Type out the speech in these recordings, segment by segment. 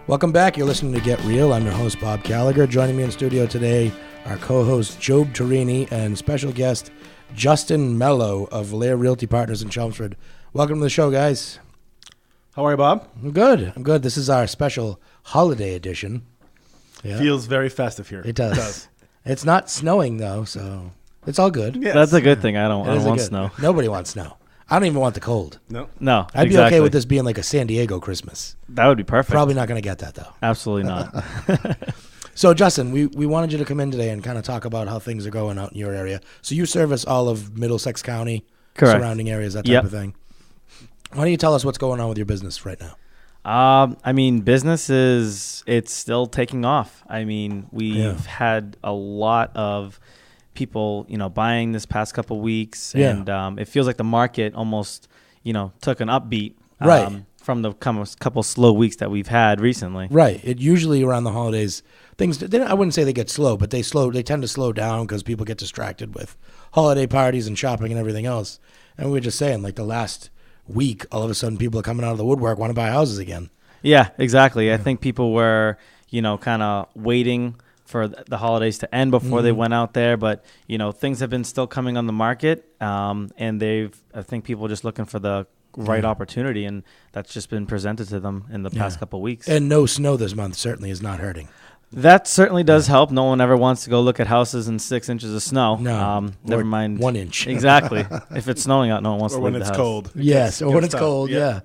Welcome back. You're listening to Get Real. I'm your host, Bob Gallagher. Joining me in studio today, our co-host, Job Torini, and special guest, Justin Melo of Lair Realty Partners in Chelmsford. Welcome to the show, guys. How are you, Bob? I'm good. This is our special holiday edition. Yeah. Feels very festive here. It does. It's not snowing, though, so it's all good. Yes. That's a good thing. I don't want snow. Nobody wants snow. I don't even want the cold. No, I'd be okay with this being like a San Diego Christmas. That would be perfect. Probably not going to get that, though. Absolutely not. So, Justin, we wanted you to come in today and kind of talk about how things are going out in your area. So you service all of Middlesex County, Correct. Surrounding areas, that type of thing. Why don't you tell us what's going on with your business right now? Business it's still taking off. We've had a lot of people, buying this past couple weeks, and it feels like the market almost, took an upbeat from the couple slow weeks that we've had recently. Right. It usually around the holidays, I wouldn't say they get slow, but they tend to slow down because people get distracted with holiday parties and shopping and everything else. And we were just saying, like the last week, all of a sudden people are coming out of the woodwork, want to buy houses again. Yeah, exactly. Yeah. I think people were, kind of waiting for the holidays to end before they went out there. But, things have been still coming on the market. And I think people are just looking for the right opportunity. And that's just been presented to them in the past couple of weeks. And no snow this month certainly is not hurting. That certainly does help. No one ever wants to go look at houses in 6 inches of snow. No. Never mind 1 inch. Exactly. If it's snowing out, no one wants to leave the house. Or when it's cold. Yes, or when it's cold, yeah.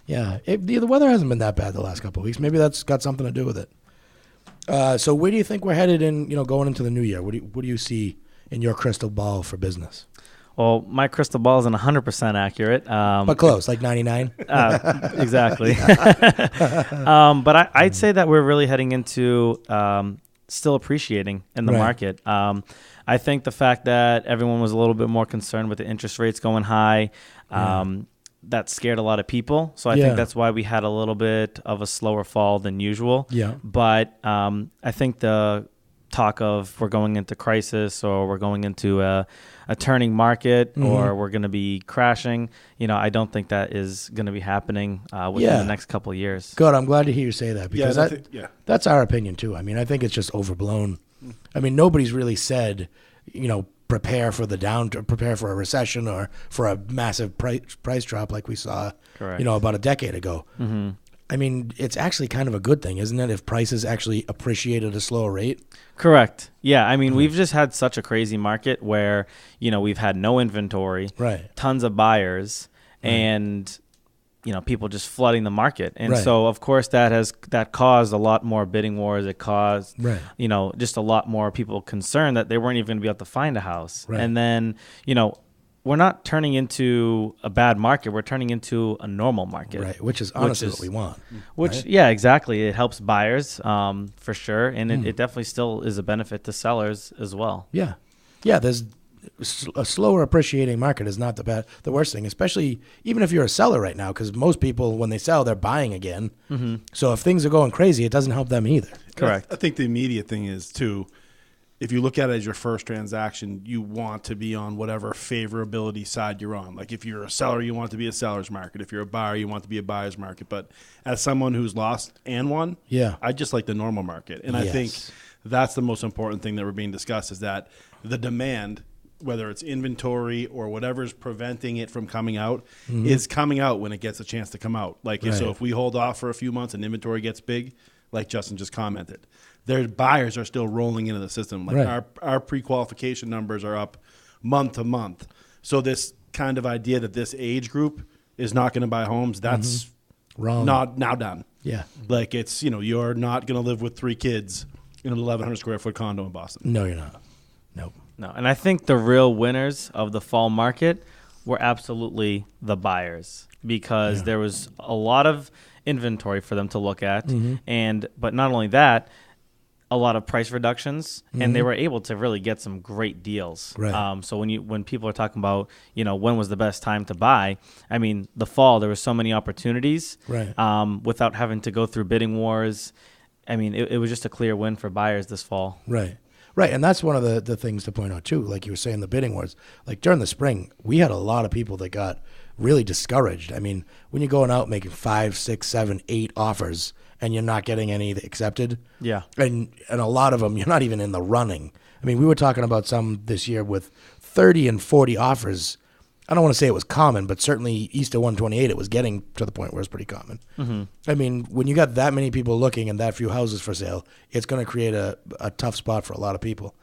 The weather hasn't been that bad the last couple of weeks. Maybe that's got something to do with it. So where do you think we're headed in, going into the new year? What do you see in your crystal ball for business? Well, my crystal ball isn't 100% accurate. But close, like 99? Exactly. But I'd say that we're really heading into still appreciating in the market. I think the fact that everyone was a little bit more concerned with the interest rates going high, that scared a lot of people. So I think that's why we had a little bit of a slower fall than usual. Yeah. But I think the talk of we're going into crisis or we're going into a turning market or we're going to be crashing, I don't think that is going to be happening within the next couple of years. Good. I'm glad to hear you say that because that's our opinion too. I think it's just overblown. Nobody's really said, prepare for a recession or for a massive price drop like we saw, about a decade ago. Mm-hmm. It's actually kind of a good thing, isn't it, if prices actually appreciate at a slower rate? Correct. Yeah, we've just had such a crazy market where, we've had no inventory, tons of buyers, and, people just flooding the market. And so, of course, that caused a lot more bidding wars. It caused, just a lot more people concerned that they weren't even going to be able to find a house. Right. And then, we're not turning into a bad market. We're turning into a normal market. Right, which is honestly what we want. Yeah, exactly. It helps buyers for sure, and it definitely still is a benefit to sellers as well. Yeah, there's a slower appreciating market is not the worst thing, especially even if you're a seller right now, because most people, when they sell, they're buying again. Mm-hmm. So if things are going crazy, it doesn't help them either. Correct. I think the immediate thing is, too, if you look at it as your first transaction, you want to be on whatever favorability side you're on. Like if you're a seller, you want to be a seller's market. If you're a buyer, you want to be a buyer's market. But as someone who's lost and won, I just like the normal market. And I think that's the most important thing that we're being discussed is that the demand, whether it's inventory or whatever's preventing it from coming out, is coming out when it gets a chance to come out. So if we hold off for a few months and inventory gets big, like Justin just commented, their buyers are still rolling into the system. Our pre-qualification numbers are up month to month. So this kind of idea that this age group is not going to buy homes, that's wrong. Not now done. Yeah. It's, you're not going to live with 3 kids in an 1,100 square foot condo in Boston. No, you're not. Nope. No. And I think the real winners of the fall market were absolutely the buyers because there was a lot of inventory for them to look at. But not only that, a lot of price reductions, and they were able to really get some great deals. Right. So when people are talking about, when was the best time to buy, the fall, there were so many opportunities without having to go through bidding wars. It was just a clear win for buyers this fall. Right. Right, and that's one of the things to point out, too. Like you were saying, the bidding wars. Like during the spring, we had a lot of people that got really discouraged. I mean, when you're going out making 5, 6, 7, 8 offers and you're not getting any accepted, Yeah. and a lot of them you're not even in the running. I mean, we were talking about some this year with 30 and 40 offers. I don't want to say it was common, but certainly east of 128, it was getting to the point where it's pretty common. Mm-hmm. I mean, when you got that many people looking and that few houses for sale, it's going to create a tough spot for a lot of people.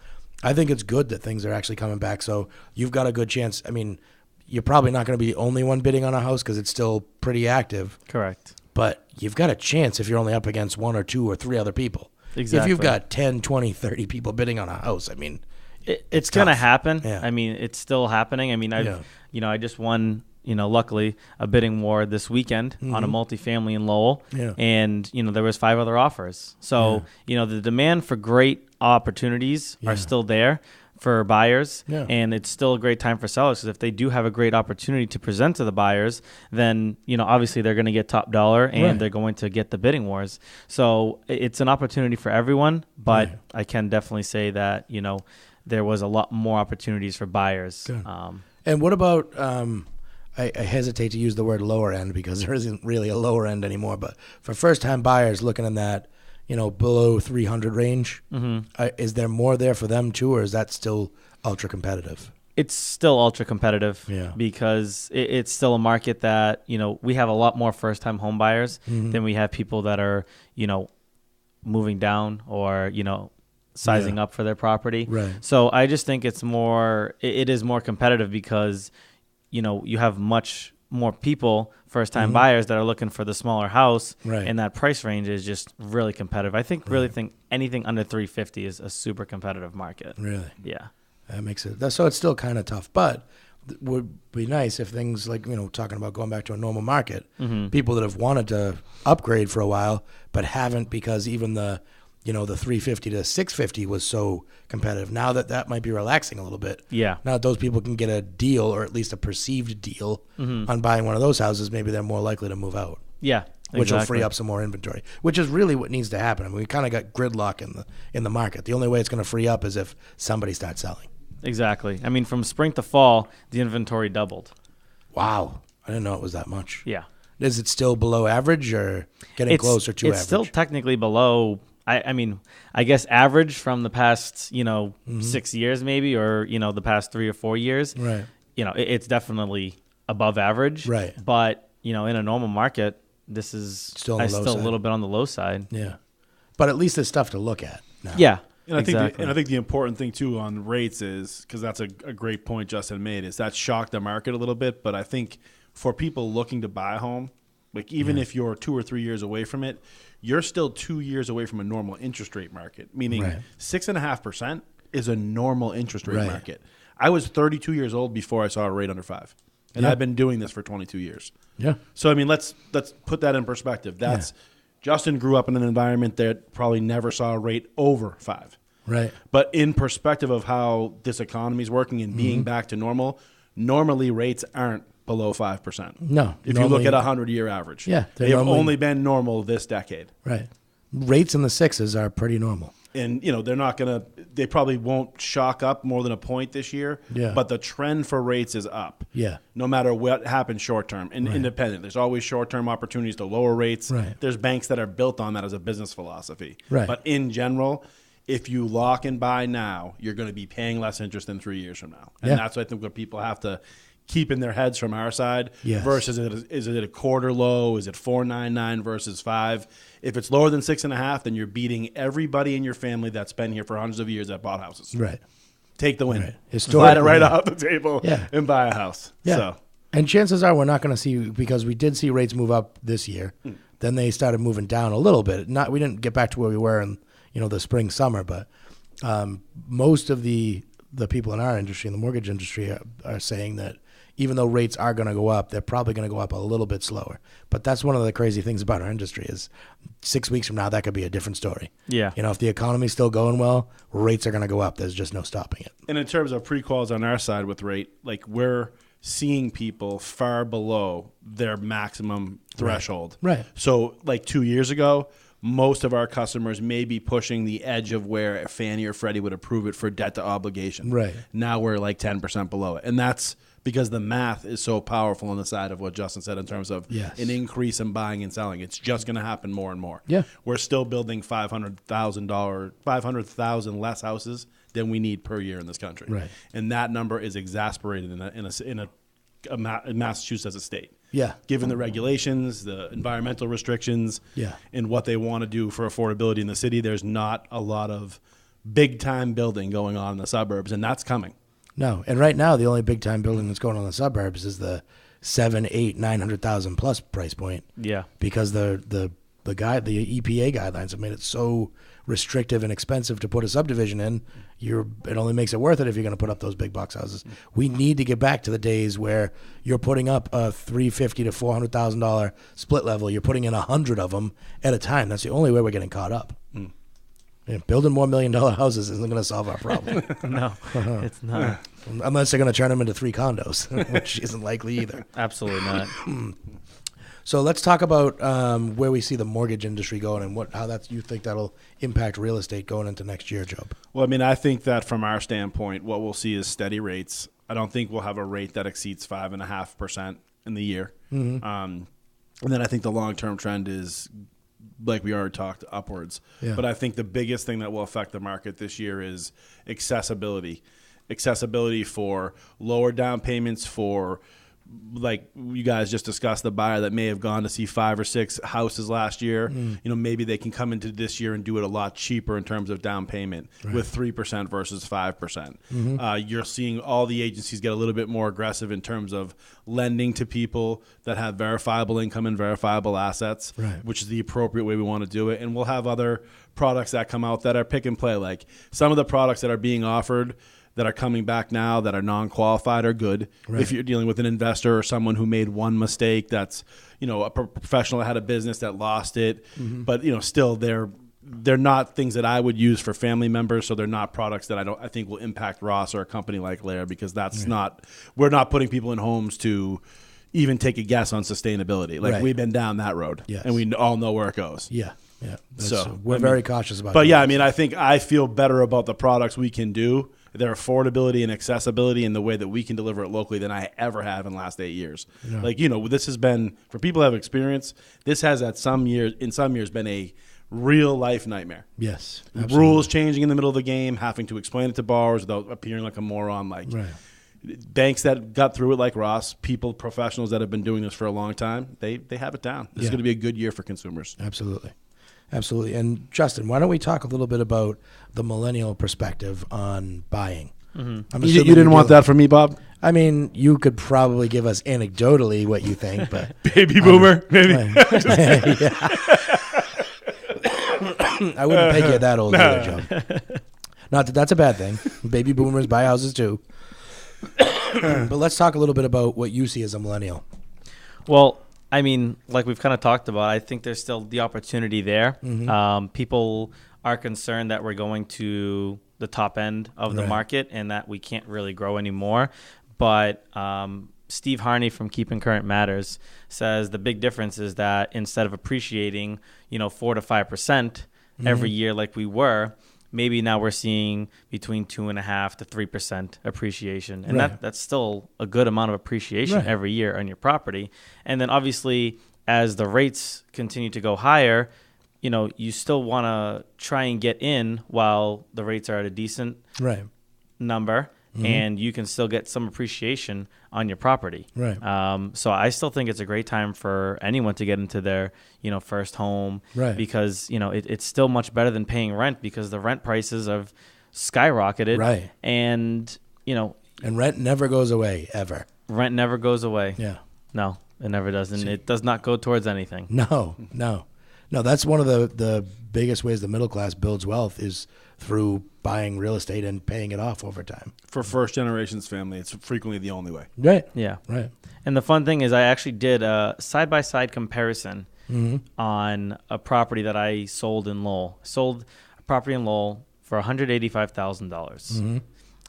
I think it's good that things are actually coming back, so you've got a good chance. I mean, you're probably not going to be the only one bidding on a house because it's still pretty active. Correct. But you've got a chance if you're only up against 1 or 2 or 3 other people. Exactly. If you've got 10, 20, 30 people bidding on a house, I mean, it's going to happen. Yeah. I mean, it's still happening. I mean, I just won, luckily a bidding war this weekend on a multifamily in Lowell. Yeah. And, there was 5 other offers. So, the demand for great opportunities are still there for buyers, and it's still a great time for sellers because if they do have a great opportunity to present to the buyers, then obviously they're going to get top dollar and they're going to get the bidding wars. So it's an opportunity for everyone, but I can definitely say that there was a lot more opportunities for buyers. And what about? I hesitate to use the word lower end because there isn't really a lower end anymore. But for first-time buyers looking in that below 300 range, is there more there for them too, or is that still ultra competitive? It's still ultra competitive because it's still a market that, we have a lot more first-time home buyers than we have people that are, moving down or, sizing up for their property. Right. So I just think it is more competitive because, you have much more people, first-time buyers that are looking for the smaller house, and that price range is just really competitive. I think think anything under 350 is a super competitive market. Really? Yeah. That makes it. So it's still kind of tough, but it would be nice if things like, talking about going back to a normal market, people that have wanted to upgrade for a while but haven't because even the 350 to 650 was so competitive. Now that might be relaxing a little bit. Yeah. Now that those people can get a deal or at least a perceived deal on buying one of those houses, maybe they're more likely to move out. Yeah. Exactly. Which will free up some more inventory, which is really what needs to happen. I mean, we kind of got gridlock in the market. The only way it's going to free up is if somebody starts selling. Exactly. I mean, from spring to fall, the inventory doubled. Wow. I didn't know it was that much. Yeah. Is it still below average or getting closer to average? It's still technically below. I mean, I guess average from the past, 6 years maybe, or, the past 3 or 4 years. Right. It's definitely above average. Right. But, in a normal market, this is still a little bit on the low side. Yeah. But at least there's stuff to look at now. Yeah. And exactly. I think the important thing too on rates is, because that's a great point Justin made, is that shocked the market a little bit. But I think for people looking to buy a home, like even if you're 2 or 3 years away from it, you're still 2 years away from a normal interest rate market. Meaning 6.5% is a normal interest rate market. I was 32 years old before I saw a rate under 5, and I've been doing this for 22 years. Yeah. So I mean, let's put that in perspective. That's Justin grew up in an environment that probably never saw a rate over 5. Right. But in perspective of how this economy is working and being back to normal, normally rates aren't below 5%. No. If you look at a 100-year average. Yeah. They've only been normal this decade. Right. Rates in the 6s are pretty normal. And, they probably won't shock up more than a point this year. Yeah. But the trend for rates is up. Yeah. No matter what happens short term and independent. There's always short term opportunities to lower rates. Right. There's banks that are built on that as a business philosophy. Right. But in general, if you lock and buy now, you're going to be paying less interest than 3 years from now. And that's what I think what people have to keep in their heads from our side. Yes. Versus is it a quarter low? Is it 4.99 versus 5? If it's lower than 6.5, then you're beating everybody in your family that's been here for hundreds of years that bought houses. Right. Take the win. Right. Slide it right off the table and buy a house. Yeah. So. And chances are we're not going to see, because we did see rates move up this year. Then they started moving down a little bit. We didn't get back to where we were in the spring, summer, but most of the people in our industry, in the mortgage industry, are saying that even though rates are going to go up, they're probably going to go up a little bit slower. But that's one of the crazy things about our industry is 6 weeks from now, that could be a different story. Yeah. If the economy's still going well, rates are going to go up. There's just no stopping it. And in terms of pre-quals on our side with rate, like we're seeing people far below their maximum threshold. Right. So like 2 years ago, most of our customers may be pushing the edge of where Fannie or Freddie would approve it for debt to obligation. Right. Now we're like 10% below it. And that's because the math is so powerful on the side of what Justin said in terms of an increase in buying and selling. It's just going to happen more and more. Yeah. We're still building 500,000 less houses than we need per year in this country. Right. And that number is exasperated in Massachusetts as a state. Yeah. Given the regulations, the environmental restrictions, and what they want to do for affordability in the city, there's not a lot of big-time building going on in the suburbs, and that's coming. No, and right now the only big time building that's going on in the suburbs is the 7, 8, 900,000 plus price point. Yeah, because the EPA guidelines have made it so restrictive and expensive to put a subdivision in. It only makes it worth it if you're going to put up those big box houses. We need to get back to the days where you're putting up a $350,000 to $400,000 split level. You're putting in 100 of them at a time. That's the only way we're getting caught up. Yeah, building more $1 million houses isn't going to solve our problem. No, it's not. Unless they're going to turn them into 3 condos, which isn't likely either. Absolutely not. So let's talk about where we see the mortgage industry going and how you think that'll impact real estate going into next year, Job. Well, I mean, I think that from our standpoint, what we'll see is steady rates. I don't think we'll have a rate that exceeds 5.5% in the year. Mm-hmm. And then I think the long-term trend is, like we already talked, upwards. Yeah. But I think the biggest thing that will affect the market this year is accessibility. Accessibility for lower down payments, for, like you guys just discussed, the buyer that may have gone to see 5 or 6 houses last year. Maybe they can come into this year and do it a lot cheaper in terms of down payment with 3% versus 5%. You're seeing all the agencies get a little bit more aggressive in terms of lending to people that have verifiable income and verifiable assets, which is the appropriate way we want to do it. And we'll have other products that come out that are pick and play. Like some of the products that are being offered that are coming back now that are non-qualified are good. If you're dealing with an investor or someone who made one mistake, that's, a professional that had a business that lost it, but still they're not things that I would use for family members. So they're not products that I think will impact Ross or a company like Lair, because that's we're not putting people in homes to even take a guess on sustainability. Like we've been down that road and we all know where it goes. Yeah. So we're very cautious about that. But I feel better about the products we can do, their affordability and accessibility, and the way that we can deliver it locally than I ever have in the last 8 years. This has been, for people who have experience, this has in some years been a real life nightmare. Yes. Absolutely. Rules changing in the middle of the game, having to explain it to borrowers without appearing like a moron. Banks that got through it like Ross, professionals that have been doing this for a long time, they have it down. This is going to be a good year for consumers. Absolutely. And Justin, why don't we talk a little bit about the millennial perspective on buying? Mm-hmm. You didn't want that from me, Bob? I mean, you could probably give us anecdotally what you think, but baby boomer, maybe. I wouldn't peg you that old either, Joe. Not that that's a bad thing. Baby boomers buy houses too. But let's talk a little bit about what you see as a millennial. Well, I mean, like we've kind of talked about, I think there's still the opportunity there. Mm-hmm. People are concerned that we're going to the top end of the market and that we can't really grow anymore. But Steve Harney from Keeping Current Matters says the big difference is that instead of appreciating, 4 to 5% every year like we were, maybe now we're seeing between 2.5% to 3% appreciation. And that's still a good amount of appreciation every year on your property. And then obviously, as the rates continue to go higher, you still want to try and get in while the rates are at a decent number. Mm-hmm. And you can still get some appreciation on your property. So I still think it's a great time for anyone to get into their, first home. Because, it's still much better than paying rent because the rent prices have skyrocketed. And, And rent never goes away, ever. Rent never goes away. Yeah. No, it never does. And it does not go towards anything. No, that's one of the biggest ways the middle class builds wealth is through buying real estate and paying it off over time. For first generation's family, it's frequently the only way. Yeah. And the fun thing is I actually did a side-by-side comparison on a property that I sold in Lowell. Sold a property in Lowell for $185,000.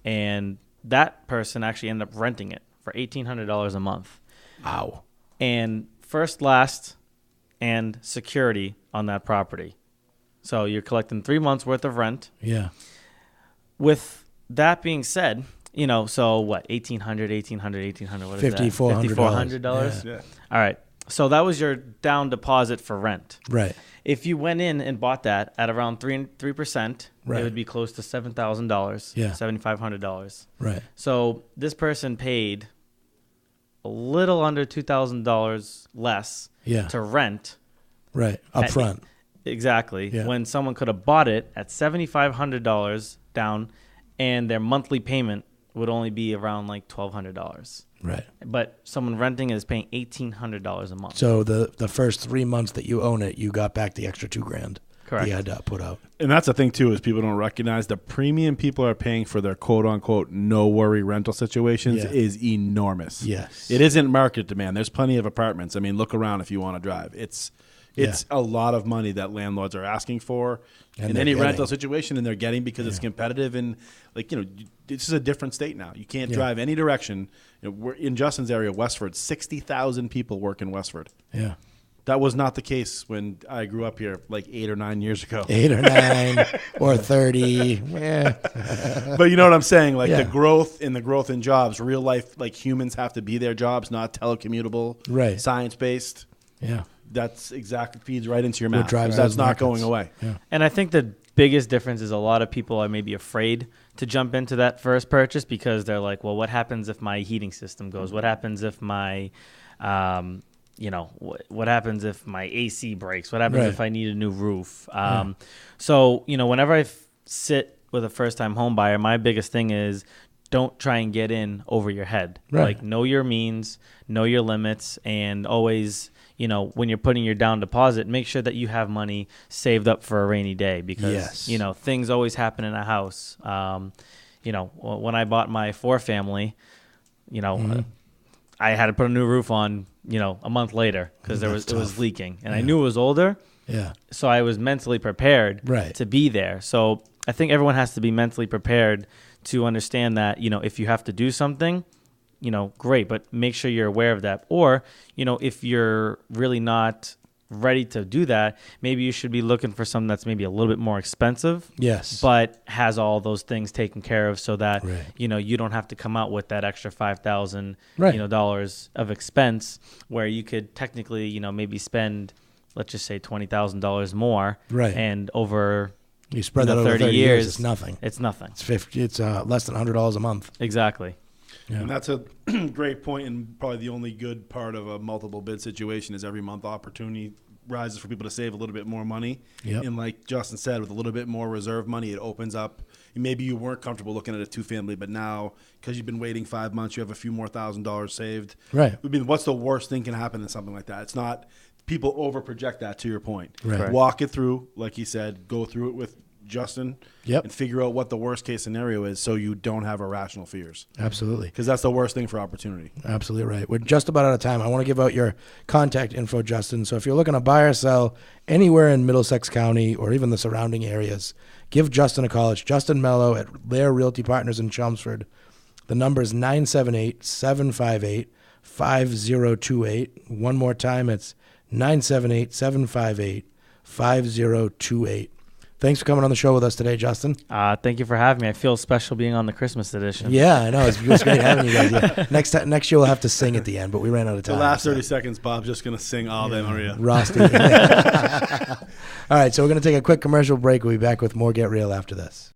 And that person actually ended up renting it for $1,800 a month. Wow. And first, last, and security on that property. So you're collecting 3 months worth of rent. Yeah. With that being said, So what? $1,800. What is that? $5,400. Yeah. All right. So that was your down deposit for rent. Right. If you went in and bought that at around 3%, right. it would be close to $7,000. Yeah. $7,500. Right. So this person paid a little under $2,000 less to rent. Right. Up front. Exactly. Yeah. When someone could have bought it at $7,500 down, and their monthly payment would only be around like $1,200. Right. But someone renting is paying $1,800 a month. So the first 3 months that you own it, you got back the extra $2,000. Correct. You had to put out. And that's the thing too, is people don't recognize the premium people are paying for their quote unquote no worry rental situations is enormous. Yes. It isn't market demand. There's plenty of apartments. I mean, look around if you want to drive. It's a lot of money that landlords are asking for in any rental situation, and they're getting because it's competitive. And this is a different state now. You can't drive any direction. We're in Justin's area, Westford. 60,000 people work in Westford. Yeah. That was not the case when I grew up here like 8 or 9 years ago. 8 or 9 or 30. Yeah. But you know what I'm saying? Like the growth in jobs, real life, like humans have to be their jobs, not telecommutable, right? Science-based. Yeah. That's exactly feeds right into your mouth. Drives that's not markets. going away. Yeah. And I think the biggest difference is a lot of people are maybe afraid to jump into that first purchase because they're like, well, what happens if my heating system goes? What happens if my what happens if my AC breaks? What happens if I need a new roof? So, whenever I sit with a first-time home buyer, my biggest thing is don't try and get in over your head. Right. Like, know your means, know your limits, and always, when you're putting your down deposit, make sure that you have money saved up for a rainy day because, things always happen in a house. When I bought my 4-family, I had to put a new roof on, a month later because it was leaking, and I knew it was older. Yeah. So I was mentally prepared to be there. So I think everyone has to be mentally prepared to understand that, if you have to do something, great, but make sure you're aware of that. Or, if you're really not ready to do that, maybe you should be looking for something that's maybe a little bit more expensive. Yes. But has all those things taken care of so that, you don't have to come out with that extra $5,000 dollars of expense where you could technically, maybe spend, let's just say $20,000 more. Right. And over you spread that over 30 years, it's nothing. It's nothing. It's less than $100 a month. Exactly. Yeah. And that's a great point, and probably the only good part of a multiple bid situation is every month opportunity rises for people to save a little bit more money. Yep. And like Justin said, with a little bit more reserve money, it opens up. Maybe you weren't comfortable looking at a 2-family, but now because you've been waiting 5 months, you have a few more $1,000 saved. Right. I mean, what's the worst thing can happen in something like that? It's not. People over project that, to your point. Right. Walk it through, like he said, go through it with Justin, and figure out what the worst case scenario is so you don't have irrational fears. Absolutely. Because that's the worst thing for opportunity. Absolutely right. We're just about out of time. I want to give out your contact info, Justin. So if you're looking to buy or sell anywhere in Middlesex County or even the surrounding areas, give Justin a call. It's Justin Melo at Lair Realty Partners in Chelmsford. The number is 978-758-5028. One more time, it's 978-758-5028. Thanks for coming on the show with us today, Justin. Thank you for having me. I feel special being on the Christmas edition. Yeah, I know. It was great having you guys. Yeah. Next year we'll have to sing at the end, but we ran out of time. The last 30 seconds, Bob's just going to sing Ave Maria. Rusty. All right, so we're going to take a quick commercial break. We'll be back with more Get Real after this.